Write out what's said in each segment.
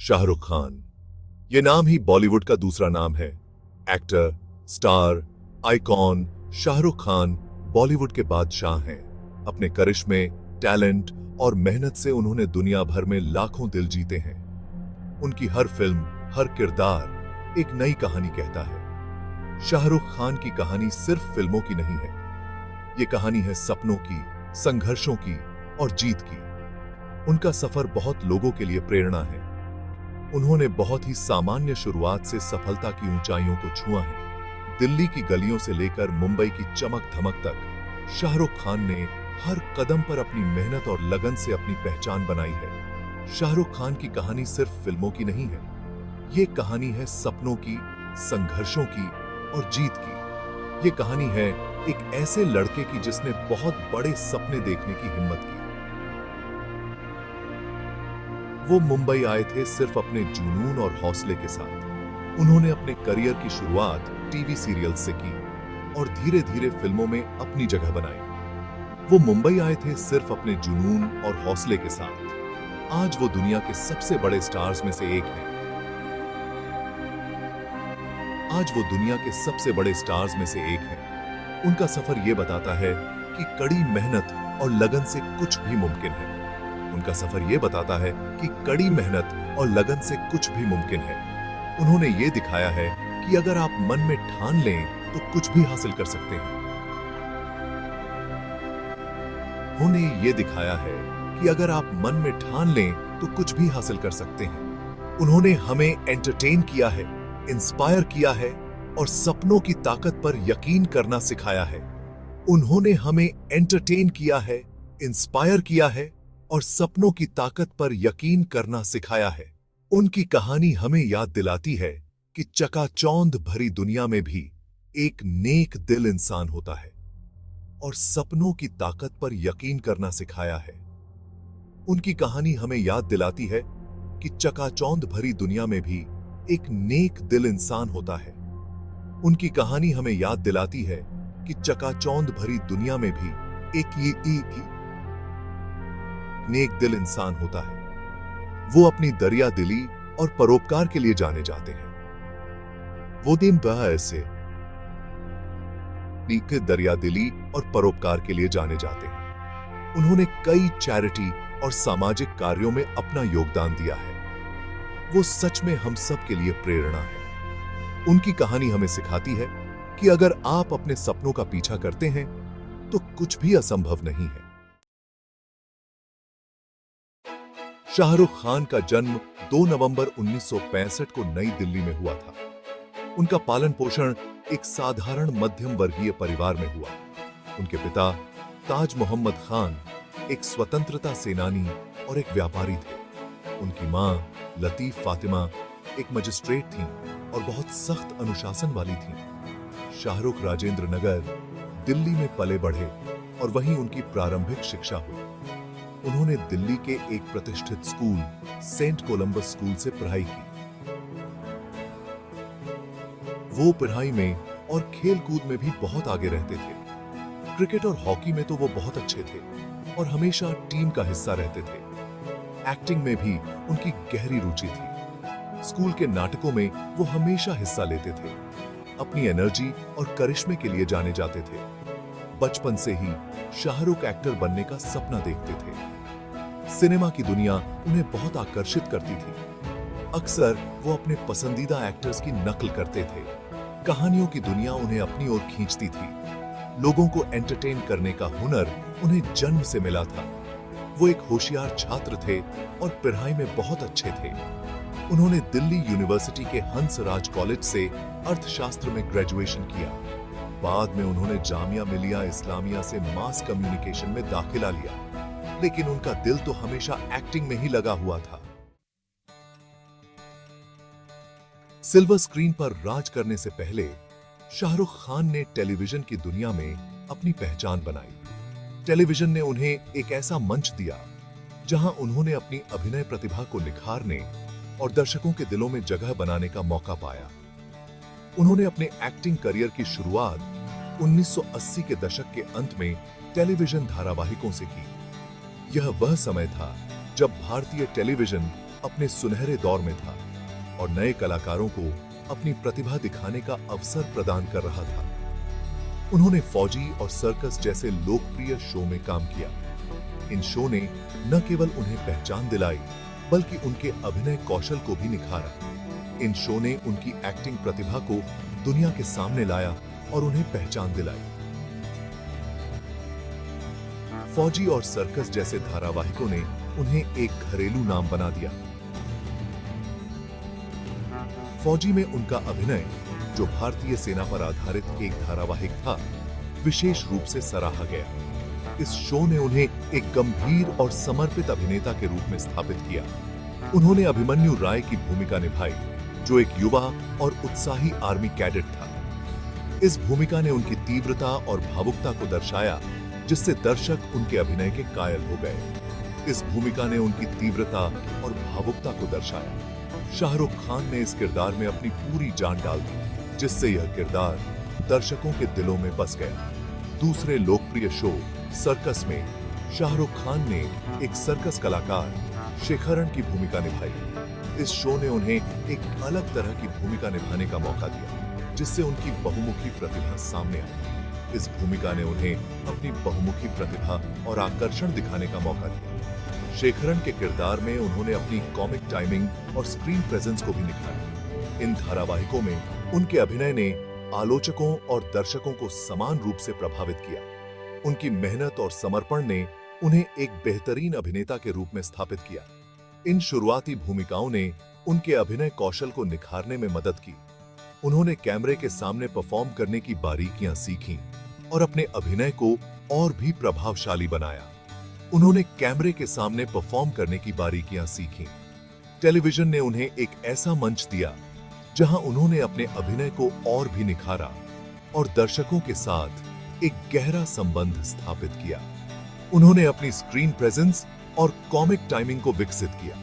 शाहरुख खान, ये नाम ही बॉलीवुड का दूसरा नाम है। Actor, star, icon Shahrukh Khan Bollywood के बादशाह हैं। अपने करिश्मे, टैलेंट और मेहनत से उन्होंने दुनिया भर में लाखों दिल जीते हैं। उनकी हर फिल्म, हर किरदार एक नई कहानी कहता है। शाहरुख खान की कहानी सिर्फ फिल्मों की नहीं है, ये कहानी है सपनों की, संघर्षों की और जीत की। उनका सफर बहुत लोगों के लिए प्रेरणा है। उन्होंने बहुत ही सामान्य शुरुआत से सफलता की ऊंचाइयों को छुआ है। दिल्ली की गलियों से लेकर मुंबई की चमक धमक तक शाहरुख खान ने हर कदम पर अपनी मेहनत और लगन से अपनी पहचान बनाई है। शाहरुख खान की कहानी सिर्फ फिल्मों की नहीं है, ये कहानी है सपनों की, संघर्षों की और जीत की। ये कहानी है एक ऐसे लड़के की जिसने बहुत बड़े सपने देखने की हिम्मत की। वो मुंबई आए थे सिर्फ अपने जुनून और हौसले के साथ। उन्होंने अपने करियर की शुरुआत टीवी सीरियल से की और धीरे धीरे फिल्मों में अपनी जगह बनाई। वो मुंबई आए थे सिर्फ अपने जुनून और हौसले के साथ। आज वो दुनिया के सबसे बड़े स्टार्स में से एक हैं। आज वो दुनिया के सबसे बड़े स्टार्स में से एक हैं। उनका सफर ये बताता है कि कड़ी मेहनत और लगन से कुछ भी मुमकिन है। उनका सफर यह बताता है कि कड़ी मेहनत और लगन से कुछ भी मुमकिन है। उन्होंने ये दिखाया है कि अगर आप मन में ठान लें तो कुछ भी हासिल कर सकते हैं। उन्होंने ये दिखाया है कि अगर आप मन में ठान लें तो कुछ भी हासिल कर सकते हैं। उन्होंने हमें एंटरटेन किया है, इंस्पायर किया है और सपनों की ताकत पर यकीन करना सिखाया है। उन्होंने हमें एंटरटेन किया है, इंस्पायर किया है और सपनों की ताकत पर यकीन करना सिखाया है। उनकी कहानी हमें याद दिलाती है कि चकाचौंध भरी दुनिया में भी एक नेक दिल इंसान होता है और सपनों की ताकत पर यकीन करना सिखाया है। उनकी कहानी हमें याद दिलाती है कि चकाचौंध भरी दुनिया में भी एक नेक दिल इंसान होता है। उनकी कहानी हमें याद दिलाती है कि चकाचौंध भरी दुनिया में भी एक नेक दिल इंसान होता है। वो अपनी दरिया दिली और परोपकार के लिए जाने जाते हैं। वो दिन ऐसे दरिया दिली और परोपकार के लिए जाने जाते हैं। उन्होंने कई चैरिटी और सामाजिक कार्यों में अपना योगदान दिया है। वो सच में हम सब के लिए प्रेरणा है। उनकी कहानी हमें सिखाती है कि अगर आप अपने सपनों का पीछा करते हैं तो कुछ भी असंभव नहीं है। शाहरुख खान का जन्म 2 नवंबर 1965 को नई दिल्ली में हुआ था। उनका पालन पोषण एक साधारण मध्यम वर्गीय परिवार में हुआ। उनके पिता ताज मोहम्मद खान एक स्वतंत्रता सेनानी और एक व्यापारी थे। उनकी मां लतीफ फातिमा एक मजिस्ट्रेट थीं और बहुत सख्त अनुशासन वाली थीं। शाहरुख राजेंद्र नगर, दिल्ली में पले बढ़े और वहीं उनकी प्रारंभिक शिक्षा हुई। उन्होंने दिल्ली के एक प्रतिष्ठित स्कूल सेंट कोलंबस स्कूल से पढ़ाई की। वो पढ़ाई में और खेल कूद में भी बहुत आगे रहते थे। क्रिकेट और हॉकी में तो वो बहुत अच्छे थे और हमेशा टीम का हिस्सा रहते थे। एक्टिंग में भी उनकी गहरी रुचि थी। स्कूल के नाटकों में वो हमेशा हिस्सा लेते थे। अपनी एनर्जी और करिश्मे के लिए जाने जाते थे। बचपन से ही शाहरुख एक्टर बनने का सपना देखते थे। सिनेमा की दुनिया उन्हें बहुत आकर्षित करती थी। अक्सर वो अपने पसंदीदा एक्टर्स की नकल करते थे। कहानियों की दुनिया उन्हें अपनी ओर खींचती थी। लोगों को एंटरटेन करने का हुनर उन्हें जन्म से मिला था। वो एक होशियार छात्र थे और पढ़ाई में बहुत अच्छे थे। उन्होंने दिल्ली यूनिवर्सिटी के हंसराज कॉलेज से अर्थशास्त्र में ग्रेजुएशन किया। बाद में उन्होंने जामिया मिलिया इस्लामिया से मास कम्युनिकेशन में दाखिला लिया, लेकिन उनका दिल तो हमेशा एक्टिंग में ही लगा हुआ था। सिल्वर स्क्रीन पर राज करने से पहले शाहरुख खान ने टेलीविजन की दुनिया में अपनी पहचान बनाई। टेलीविजन ने उन्हें एक ऐसा मंच दिया जहां उन्होंने अपनी अभिनय प्रतिभा को निखारने और दर्शकों के दिलों में जगह बनाने का मौका पाया। उन्होंने अपने एक्टिंग करियर की शुरुआत 1980 के दशक के अंत में टेलीविजन धारावाहिकों से की। यह वह समय था जब भारतीय टेलीविजन अपने सुनहरे दौर में था और नए कलाकारों को अपनी प्रतिभा दिखाने का अवसर प्रदान कर रहा था। उन्होंने फौजी और सर्कस जैसे लोकप्रिय शो में काम किया। इन शो ने न केवल उन्हें पहचान दिलाई बल्कि उनके अभिनय कौशल को भी निखारा। इन शो ने उनकी एक्टिंग प्रतिभा को दुनिया के सामने लाया और उन्हें पहचान दिलाई। फौजी और सर्कस जैसे धारावाहिकों ने उन्हें एक घरेलू नाम बना दिया। फौजी में उनका अभिनय, जो भारतीय सेना पर आधारित एक धारावाहिक था, विशेष रूप से सराहा गया। इस शो ने उन्हें एक गंभीर और समर्पित अभिनेता के रूप में स्थापित किया। उन्होंने अभिमन्यु राय की भूमिका निभाई, जो एक युवा और उत्साही आर्मी कैडेट था। इस भूमिका ने उनकी तीव्रता और भावुकता को दर्शाया, जिससे दर्शक उनके अभिनय के कायल हो गए। इस भूमिका ने उनकी तीव्रता और भावुकता को दर्शाया। शाहरुख खान ने इस किरदार में अपनी पूरी जान डाल दी, जिससे यह किरदार दर्शकों के दिलों में बस गया। दूसरे लोकप्रिय शो सर्कस में शाहरुख खान ने एक सर्कस कलाकार शेखरन की भूमिका निभाई। इस शो ने उन्हें एक अलग तरह की भूमिका निभाने का मौका दिया, जिससे उनकी बहुमुखी प्रतिभा सामने आई। इस भूमिका ने उन्हें अपनी बहुमुखी प्रतिभा और आकर्षण दिखाने का मौका दिया। शेखरन के किरदार में उन्होंने अपनी कॉमिक टाइमिंग और स्क्रीन प्रेजेंस को भी निखारा। इन धारावाहिकों में उनके अभिनय ने आलोचकों और दर्शकों को समान रूप से प्रभावित किया। उनकी मेहनत और समर्पण ने उन्हें एक बेहतरीन अभिनेता के रूप में स्थापित किया। इन शुरुआती भूमिकाओं ने उनके अभिनय कौशल को निखारने में मदद की। उन्होंने कैमरे के सामने परफॉर्म करने की बारीकियां सीखीं और अपने अभिनय को और भी प्रभावशाली बनाया। उन्होंने कैमरे के सामने परफॉर्म करने की बारीकियां सीखीं। टेलीविजन ने उन्हें एक ऐसा मंच दिया जहां उन्होंने अपने अभिनय को और भी निखारा और दर्शकों के साथ एक गहरा संबंध स्थापित किया। उन्होंने अपनी स्क्रीन प्रेजेंस और कॉमिक टाइमिंग को विकसित किया।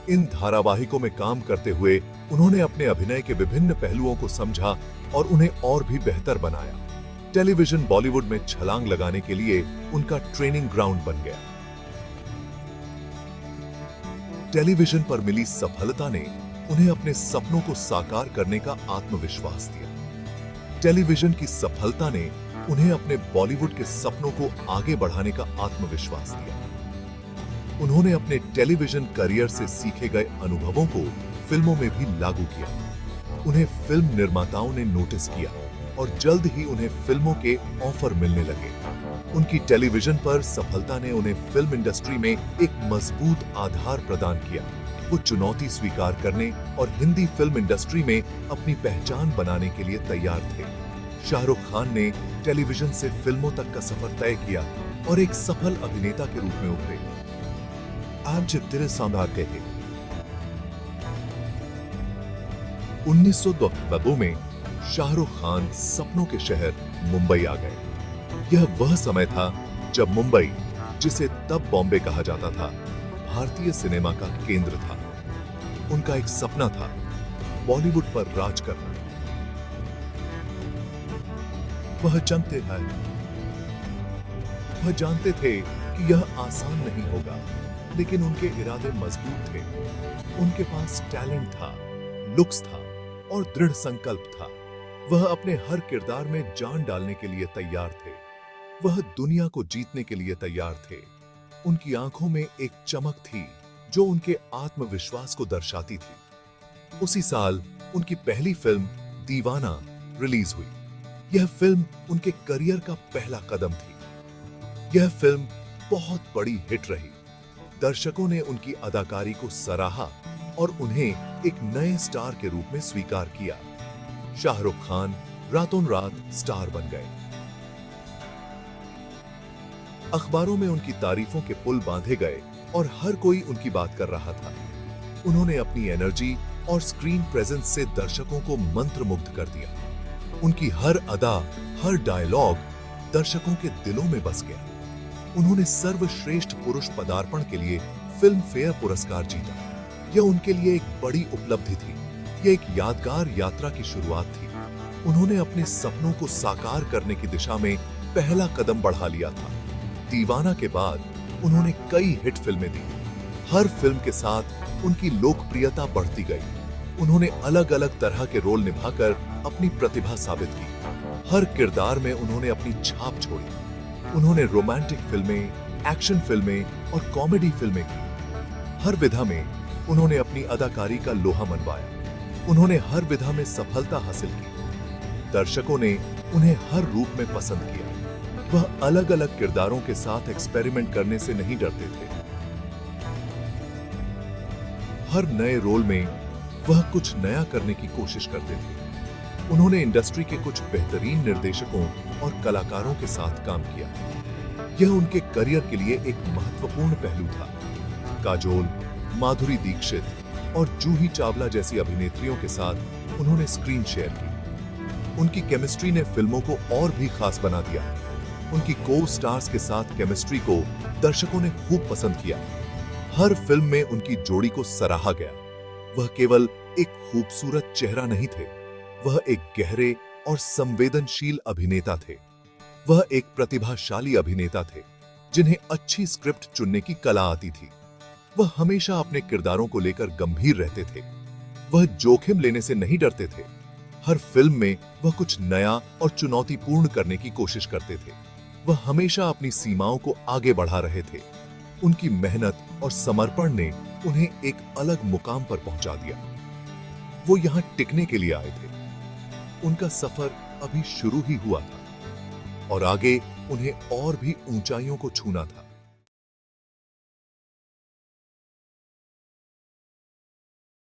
इन धारावाहिकों में काम करते हुए उन्होंने अपने अभिनय के विभिन्न पहलुओं को समझा और उन्हें और भी बेहतर बनाया। टेलीविजन बॉलीवुड में छलांग लगाने के लिए उनका ट्रेनिंग ग्राउंड बन गया। टेलीविजन पर मिली सफलता ने उन्हें अपने सपनों को साकार करने का आत्मविश्वास दिया। टेलीविजन की सफलता ने उन्हें अपने बॉलीवुड के सपनों को आगे बढ़ाने का आत्मविश्वास दिया। उन्होंने अपने टेलीविजन करियर से सीखे गए अनुभवों को फिल्मों में भी लागू किया। उन्हें फिल्म निर्माताओं ने नोटिस किया और जल्द ही उन्हें फिल्मों के ऑफर मिलने लगे। उनकी टेलीविजन पर सफलता ने उन्हें फिल्म इंडस्ट्री में एक मजबूत आधार प्रदान किया। वो चुनौती स्वीकार करने और हिंदी फिल्म इंडस्ट्री में अपनी पहचान बनाने के लिए तैयार थे। शाहरुख खान ने टेलीविजन से फिल्मों तक का सफर तय किया और एक सफल अभिनेता के रूप में उभरे। आप जब तेरे सामने थे 1992 में शाहरुख खान सपनों के शहर मुंबई आ गए। यह वह समय था जब मुंबई, जिसे तब बॉम्बे कहा जाता था, भारतीय सिनेमा का केंद्र था। उनका एक सपना था बॉलीवुड पर राज करना। वह जानते हैं, वह जानते थे कि यह आसान नहीं होगा, लेकिन उनके इरादे मजबूत थे। उनके पास टैलेंट था, लुक्स था और दृढ़ संकल्प था। वह अपने हर किरदार में जान डालने के लिए तैयार थे। वह दुनिया को जीतने के लिए तैयार थे। उनकी आंखों में एक चमक थी जो उनके आत्मविश्वास को दर्शाती थी। उसी साल उनकी पहली फिल्म दीवाना रिलीज हुई। यह फिल्म उनके करियर का पहला कदम थी। यह फिल्म बहुत बड़ी हिट रही। दर्शकों ने उनकी अदाकारी को सराहा और उन्हें एक नए स्टार के रूप में स्वीकार किया। शाहरुख खान रातों रात स्टार बन गए। अखबारों में उनकी तारीफों के पुल बांधे गए और हर कोई उनकी बात कर रहा था। उन्होंने अपनी एनर्जी और स्क्रीन प्रेजेंस से दर्शकों को मंत्रमुग्ध कर दिया। उनकी हर अदा, हर डायलॉग दर्शकों के दिलों में बस गया। उन्होंने सर्वश्रेष्ठ पुरुष पदार्पण के लिए फिल्म फेयर पुरस्कार जीता। यह उनके लिए एक बड़ी उपलब्धि थी। यह एक यादगार यात्रा की शुरुआत थी। उन्होंने अपने सपनों को साकार करने की दिशा में पहला कदम बढ़ा लिया था। दीवाना के बाद उन्होंने कई हिट फिल्में दी। हर फिल्म के साथ उनकी लोकप्रियता बढ़ती गई। उन्होंने अलग अलग तरह के रोल निभाकर अपनी प्रतिभा साबित की। हर किरदार में उन्होंने अपनी छाप छोड़ी। उन्होंने रोमांटिक फिल्में, एक्शन फिल्में और कॉमेडी फिल्में की। हर विधा में उन्होंने अपनी अदाकारी का लोहा मनवाया। उन्होंने हर विधा में सफलता हासिल की। दर्शकों ने उन्हें हर रूप में पसंद किया। वह अलग अलग किरदारों के साथ एक्सपेरिमेंट करने से नहीं डरते थे। हर नए रोल में वह कुछ नया करने की कोशिश करते थे। उन्होंने इंडस्ट्री के कुछ बेहतरीन निर्देशकों और कलाकारों के साथ काम किया। यह उनके करियर के लिए एक महत्वपूर्ण पहलू था। काजोल, माधुरी दीक्षित और जूही चावला जैसी अभिनेत्रियों के साथ उन्होंने स्क्रीन शेयर की। उनकी केमिस्ट्री ने फिल्मों को और भी खास बना दिया। उनकी को स्टार्स के साथ केमिस्ट्री को दर्शकों ने खूब पसंद किया। हर फिल्म में उनकी जोड़ी को सराहा गया। वह केवल एक खूबसूरत चेहरा नहीं थे, वह एक गहरे और संवेदनशील अभिनेता थे। वह एक प्रतिभाशाली अभिनेता थे जिन्हें अच्छी स्क्रिप्ट चुनने की कला आती थी। वह हमेशा अपने किरदारों को लेकर गंभीर रहते थे। वह जोखिम लेने से नहीं डरते थे। हर फिल्म में वह कुछ नया और चुनौतीपूर्ण करने की कोशिश करते थे। वह हमेशा अपनी सीमाओं को आगे बढ़ा रहे थे। उनकी मेहनत और समर्पण ने उन्हें एक अलग मुकाम पर पहुंचा दिया। वो यहां टिकने के लिए आए थे। उनका सफर अभी शुरू ही हुआ था और आगे उन्हें और भी ऊंचाइयों को छूना था।